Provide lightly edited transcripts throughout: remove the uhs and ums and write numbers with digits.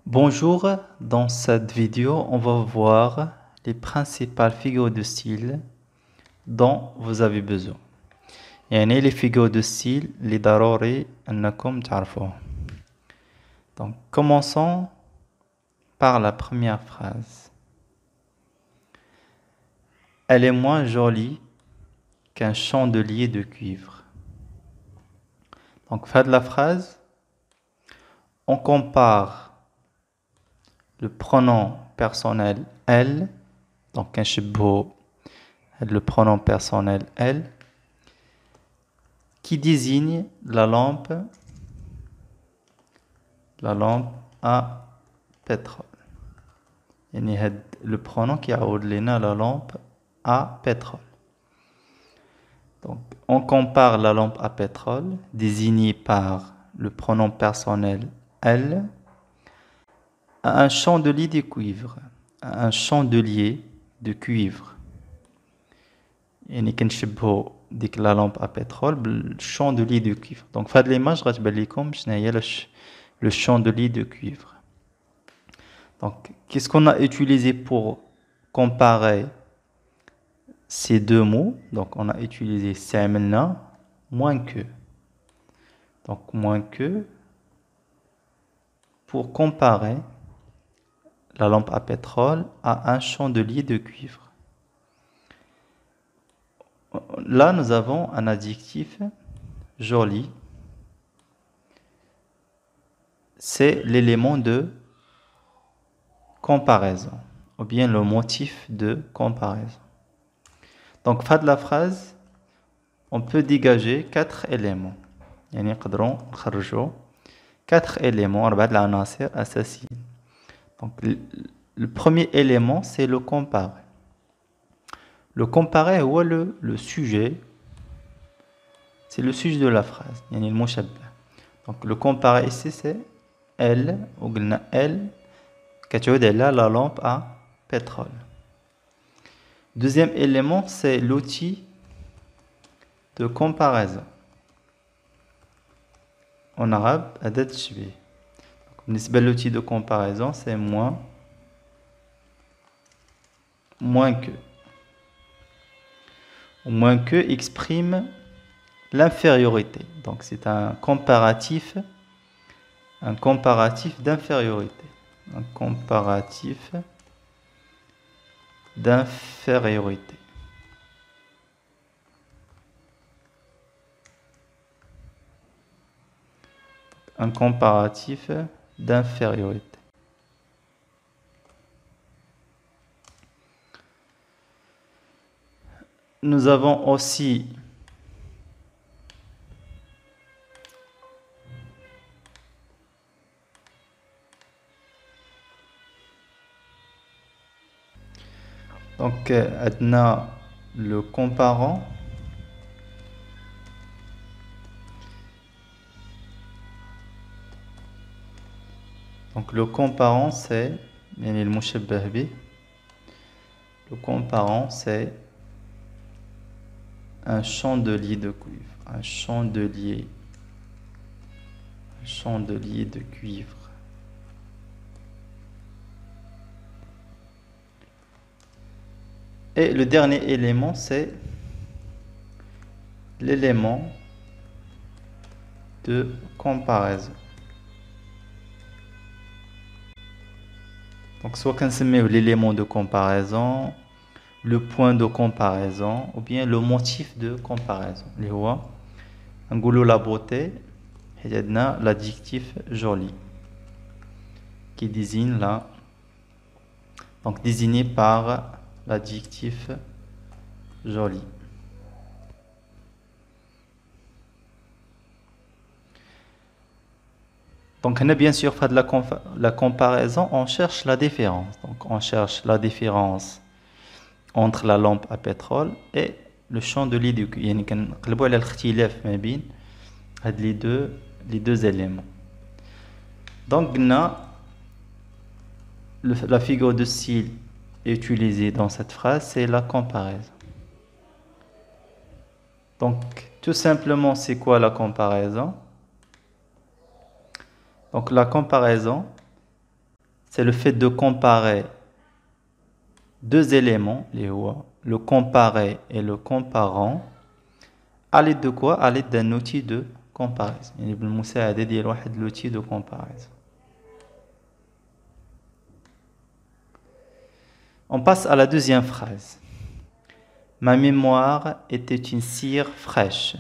Bonjour, dans cette vidéo, on va voir les principales figures de style dont vous avez besoin. يعني les figures de style اللي ضروري أنكم تعرفوها. Donc, commençons par la première phrase. Elle est moins jolie qu'un chandelier de cuivre. Donc, fin de la phrase, on compare le pronom personnel elle, donc un شبهه le pronom personnel elle, qui désigne la lampe à pétrole. يعني le pronom qui يعود لنا la lampe à pétrole. Donc, on compare la lampe à pétrole, désignée par le pronom personnel elle, à un chandelier de cuivre. À un chandelier de cuivre. يعني كنشبهو ديك la lampe à pétrole بالchandelier de cuivre. Donc, في هذه l'image غتبان لكم شنو هي le chandelier de cuivre. Donc, qu'est-ce qu'on a utilisé pour comparer ces deux mots? Donc, on a utilisé سعملنا moins que. Donc, moins que pour comparer la lampe à pétrole à un chandelier de cuivre. Là, nous avons un adjectif joli. C'est l'élément de comparaison, ou bien le motif de comparaison. Donc, fin de la phrase, on peut dégager 4 éléments. يعني نقدروا نخرجوا 4 éléments, 4 العناصر أساسيين. Donc, le premier élément, c'est le comparer. Le comparer, ou le sujet, c'est le sujet de la phrase. يعني المشبه. Donc, le comparer ici, c'est elle, ou قلنا elle, كتعود على la lampe à pétrole. Deuxième élément, c'est l'outil de comparaison. En arabe, أداة تشبيه. بالنسبة l'outil de comparaison, c'est moins que. Moins que exprime l'infériorité. Donc c'est un comparatif d'infériorité. Un comparatif d'infériorité. Un comparatif d'infériorité. Nous avons aussi donc عندنا le comparant. Donc le comparant c'est يعني المشبه به. Le comparant c'est un chandelier de cuivre. Un chandelier de cuivre. Et le dernier élément, c'est l'élément de comparaison. Donc, soit qu'on se met l'élément de comparaison, le point de comparaison, ou bien le motif de comparaison. Les voix. Un goulot la beauté, il y a l'adjectif joli, qui désigne là, donc désigné par l'adjectif joli. Donc, bien sûr, faire de la comparaison, on cherche la différence. Donc, on cherche la différence entre la lampe à pétrole et le chandelier de cuivre. يعني كنقلبوا على الاختلاف ما بين هاد les deux éléments. Donc, la figure de style utilisée dans cette phrase, c'est la comparaison. Donc, tout simplement, c'est quoi la comparaison? Donc, la comparaison, c'est le fait de comparer deux éléments, le comparé et le comparant, à l'aide de quoi? À l'aide d'un outil de comparaison. يعني بالمساعدة ديال واحد l'outil de comparaison. On passe à la deuxième phrase. Ma mémoire était une cire fraîche.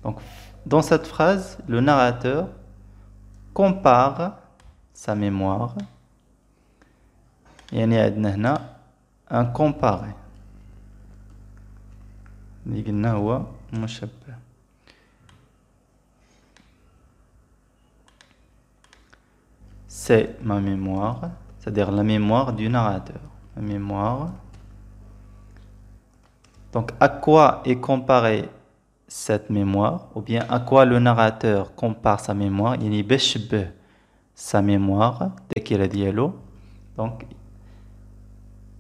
Donc, dans cette phrase, le narrateur compare sa mémoire. يعني عندنا هنا un comparé. اللي قلنا هو مشبه. C'est ma mémoire, c'est-à-dire la mémoire du narrateur. Ma mémoire. Donc, à quoi est comparée cette mémoire, ou bien à quoi le narrateur compare sa mémoire? Il y a sa mémoire, ذاكرة ديالو. Donc,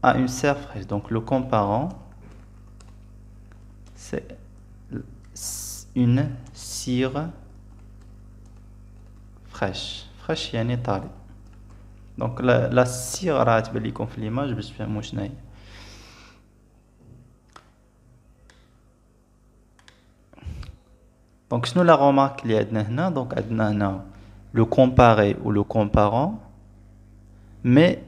à une cire fraîche. Donc, le comparant, c'est une cire fraîche. fraîche يعني طاري. Donc, la cire راح تبان لكم في l'image باش تفهموا شنو هي. Donc, شنو la remarque اللي عندنا هنا؟ Donc, عندنا هنا le comparé ou le comparant, mais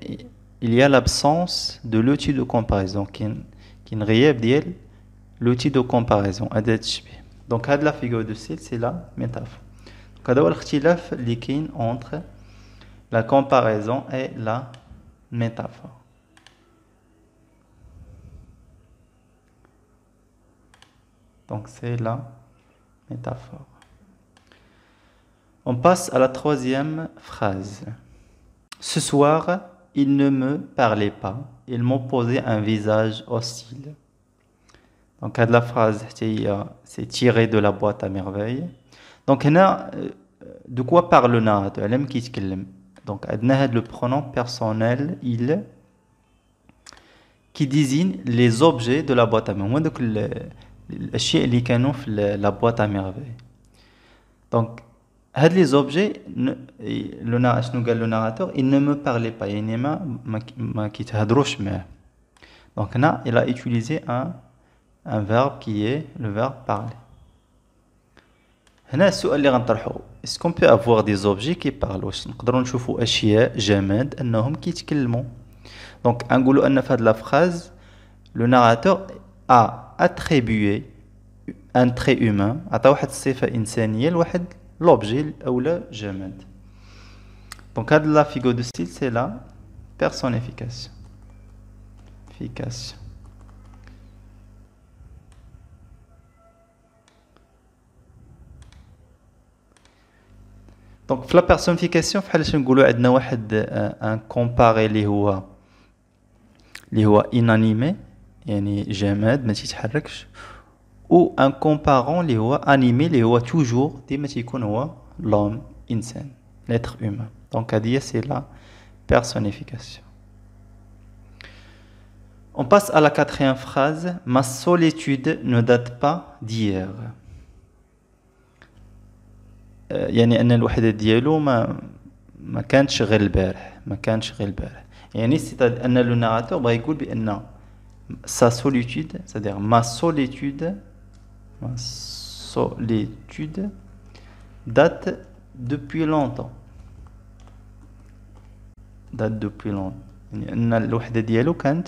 il y a l'absence de l'outil de comparaison qui n'غياب ديال l'outil de comparaison أداة التشبيه. Donc, هاد la figure de style, c'est la métaphore. Donc, هذا هو الاختلاف اللي كاين entre la comparaison et la métaphore. Donc, c'est la métaphore. On passe à la troisième phrase. Ce soir, il ne me parlait pas. Il m'opposait un visage hostile. Donc, la phrase, c'est tiré de la boîte à merveille. Donc, de quoi parle le narrateur? Donc, le pronom personnel, il, qui désigne les objets de la boîte à merveille. Donc, الاشياء اللي كانوا في la boîte à merveille. Donc, هاد les objets, شنو قال le narrateur? Il ne me parlait pas. يعني ما كيتهضروش معاه. Donc, là, il a utilisé un verbe qui est le verbe parler. هنا السؤال اللي غنطرحه: est-ce qu'on peut avoir des objets qui parlent؟ واش نقدروا نشوفوا اشياء جماد انهم كيتكلموا؟ دونك نقولوا ان في هذه la phrase le narrateur a attribué un trait humain عطى واحد الصفه انسانيه لواحد l'objet ou le جماد. Donc la figure de style, c'est la personnification. Donc في la personnification بحال اش نقولوا عندنا واحد ان كومباري اللي هو inanimé يعني جماد ما تيتحركش، ou un comparant اللي هو animé اللي هو toujours ديما تيكون هو l'homme انسان l'être humain. Donc هذه c'est la personnification. On passe à la quatrième phrase. Ma solitude ne date pas d'hier. يعني ان الوحده ديالو ما كانتش غير البارح، يعني c'est ان le narrateur بغا يقول بان sa solitude, c'est-à-dire ma solitude date depuis longtemps. يعني ان الوحده ديالو كانت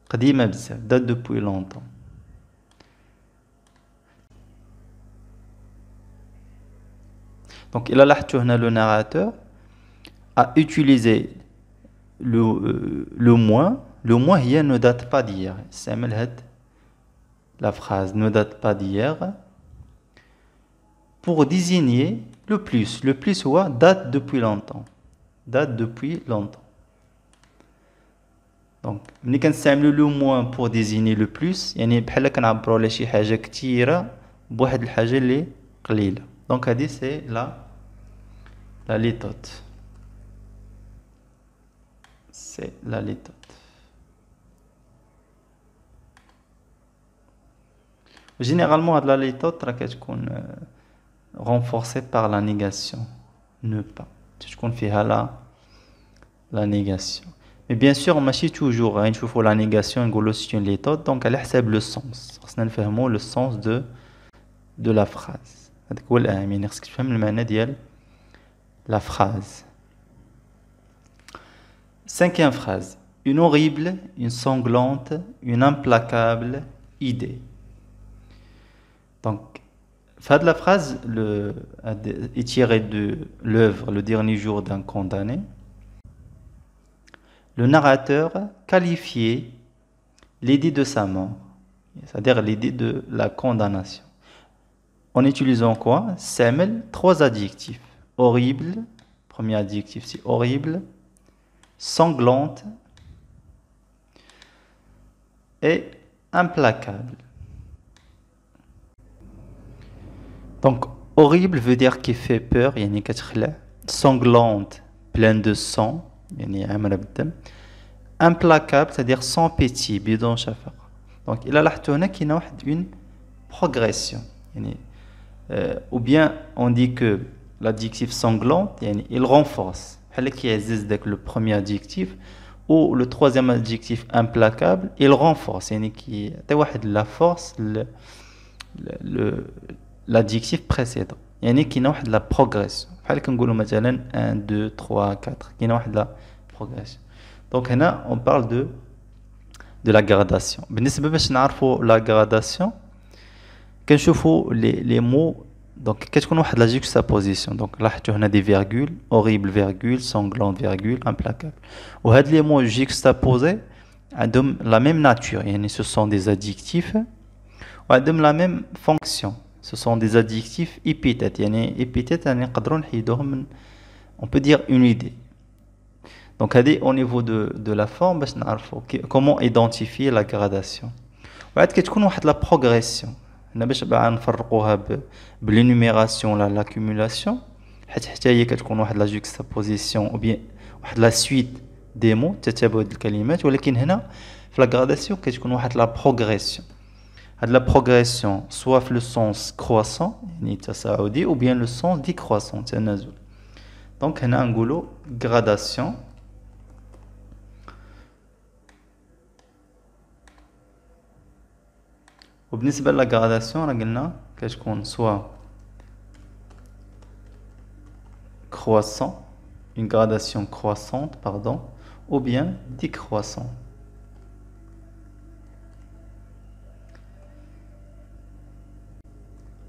قديمه بزاف. date depuis longtemps. Donc, il a لاحظتوا هنا le narrateur a utilisé le moins. Le moins هي ne date pas d'hier. استعمل هاد la phrase ne date pas d'hier pour désigner le plus. Le plus هو date depuis longtemps. Donc, ملي كنستعملوا le moins pour désigner le plus يعني بحال كنعبروا على شي حاجه كثيره بواحد الحاجه اللي قليله. Donc هذه c'est la litote. C'est la litote. Généralement هاد la litote راه كتكون renforcée par la négation. Ne pas. تكون فيها la négation. Mais bien sûr, on m'a toujours, hein, il faut la négation, c'est une méthode, donc elle حسب le sens. On نفهموا le sens de la phrase. هذاك هو الأهم، يعني خصك تفهم المعنى ديال la phrase. Cinquième phrase. Une horrible, une sanglante, une implacable idée. Donc, fin de la phrase est tirée de l'œuvre Le dernier jour d'un condamné. Le narrateur qualifiait l'idée de sa mort, c'est-à-dire l'idée de la condamnation. En utilisant quoi? Semel, 3 adjectifs. Horrible, premier adjectif c'est horrible, sanglante et implacable. Donc, horrible veut dire qu'il fait peur, يعني كتخلع. Sanglante, pleine de sang, يعني عاملة بالدم. Implacable, c'est-à-dire sans pitié, بدون شفقة. Donc, il a لاحظتوا هنا كاينة واحد une progression. يعني ou bien on dit que l'adjectif sanglante, يعني il renforce. بحال كيعزز داك le premier adjectif. Ou le troisième adjectif implacable, il renforce, يعني كيعطي واحد la force l'adjectif précédent. يعني كاينه واحد la progression. بحال كنقولوا مثلا 1 2 3 4 كاينه واحد la progression. Donc هنا on parle de la gradation. بالنسبه باش نعرفوا la gradation كنشوفوا les mots. Donc كتكون واحد la juxtaposition. Donc لاحظتوا هنا des virgules, horrible virgule, sanglante virgule, implacable. وهاد les mots juxtaposés عندهم la même nature, يعني ce sont des adjectifs وعندهم la même fonction. Ce sont des adjectifs épithètes. يعني épithètes يعني نقدروا نحيدوهم من on peut dire une idée. Donc هذه au niveau de la forme باش نعرفوا comment identifier la gradation. وعاد كتكون واحد la progression. هنا باش بقى نفرقوها بالنيميراسيون ولا لاكومولاسيون، حتى هي كتكون واحد لا جوكستابوزيسيون او بيان واحد لا سويت دي مو تتابع الكلمات. ولكن هنا في لا غراداسيون كتكون واحد لا بروغريسيون. هاد لا بروغريسيون سوا في لو سونس كرواسون يعني تصاعدي او بيان لو سونس ديكرواسون تنازل. دونك هنا نقولوا غراداسيون. وبالنسبة لا غراداسيون راه قلنا كتكون سوا croissant, une gradation croissante, pardon, ou bien décroissant.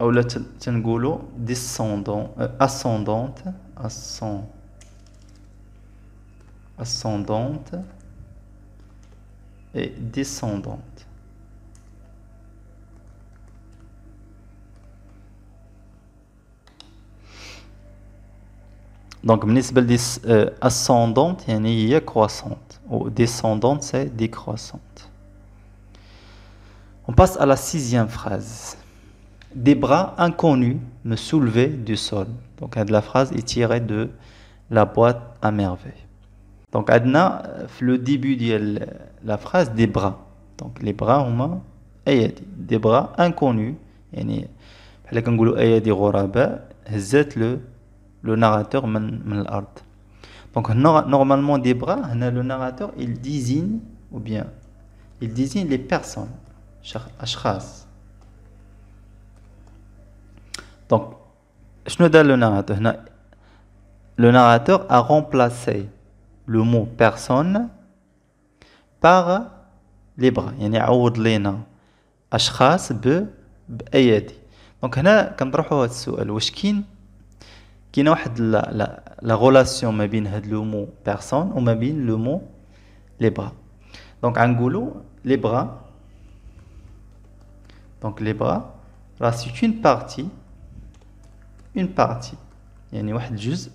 Ou là تنقولوا descendant, ascendante, ascendante et descendante. Donc, بالنسبة ascendante يعني هي croissante ou descendante c'est décroissante. On passe à la 6e phrase. Des bras inconnus me soulevaient du sol. Donc la phrase est tirée de la boîte à merveille. Donc adna le début de la phrase des bras. Donc les bras huma ayadi. Des bras inconnus يعني بحال كنقولوا ايادي غرباء هزات le narrateur من الارض. Donc normalement des bras هنا le narrateur il désigne ou bien il désigne les personnes اشخاص. Donc شنو دار le narrateur هنا le narrateur a remplacé le mot personne par les bras يعني عوض لينا اشخاص بايادي. دونك هنا كنطرحوا هذا السؤال واش كاينه واحد لا غولاسيون ما بين هاد لو مو بيرسون وما بين لو مو لي برا. دونك غنقولوا لي برا. دونك لي برا راه سي une partie يعني واحد الجزء.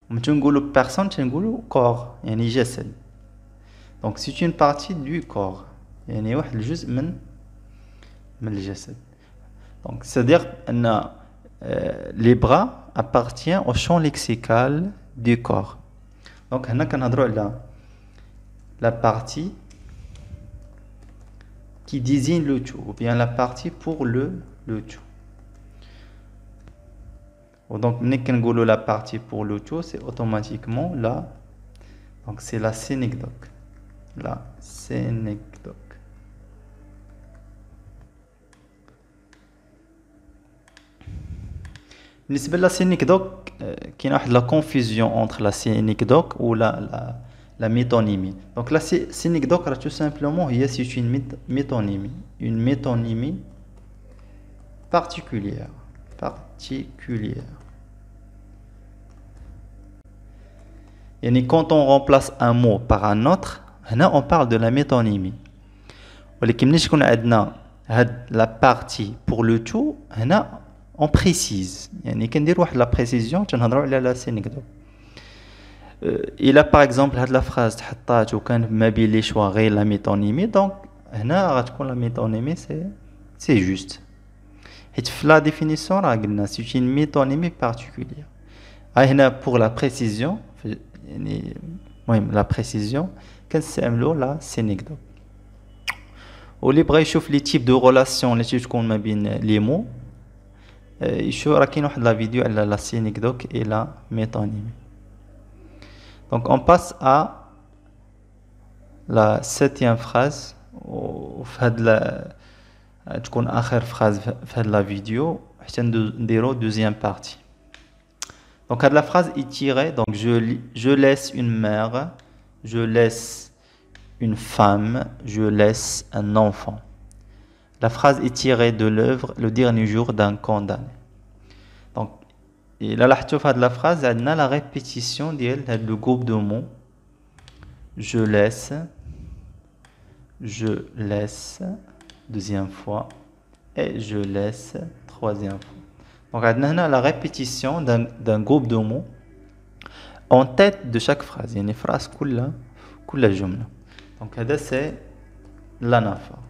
وملي تنقولوا بيرسون تنقولوا كور يعني جسد. دونك سي une partie du corps يعني واحد الجزء من الجسد. Donc, c'est-à-dire que les bras appartiennent au champ lexical du corps. Donc, on a la partie qui désigne le tout, ou bien la partie pour le tout. Donc, dès qu'on la partie pour le tout, c'est automatiquement là. Donc, c'est la synecdoque. La synecdoque. بالنسبة la synecdoque, كاين واحد la confusion entre la synecdoque ou la métonymie. Donc la synecdoque, tout simplement, c'est une métonymie. Une métonymie particulière. Et quand on remplace un mot par un autre, là on parle de la métonymie. ولكن ملي تكون عندنا هاد la partie pour le tout, هنا on précise. يعني كندير واحد la précision تنهضروا على la synecdoque. Il a par exemple la phrase تحطات وكان ما بين لي شوا غير la métonymie, donc هنا غتكون la métonymie c'est juste. حيت في la définition راه قلنا c'est une métonymie particulière. هنا pour la précision يعني المهم la précision كنستعملوا la synecdoque. واللي بغى يشوف لي تيب دو ريلاسيون اللي تكون ما بين لي مو يشوف راه كاين واحد لا فيديو على la synecdoque et la métonymie. Donc on passe à la 7e phrase وفي هاد تكون آخر phrase في هاد la vidéo حتى نديرو deuxième partie. Donc la phrase est tirée, donc je laisse une mère, je laisse une femme, je laisse un enfant. La phrase est tirée de l'œuvre Le dernier jour d'un condamné. Donc et là la phrase on a la répétition de le groupe de mots je laisse, deuxième fois, et je laisse, troisième fois. Donc on a la répétition d'un groupe de mots en tête de chaque phrase. Il y a une phrase كل جملة. Donc ça c'est l'anaphore.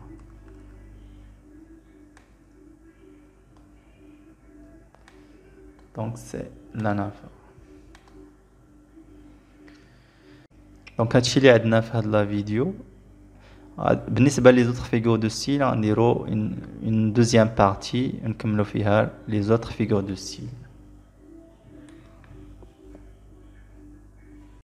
Donc c'est l'anaphore. Donc هادشي اللي عندنا في هاد لا فيديو. بالنسبة les autres figures de style, on dira une deuxième partie نكملوا فيها les autres figures de style.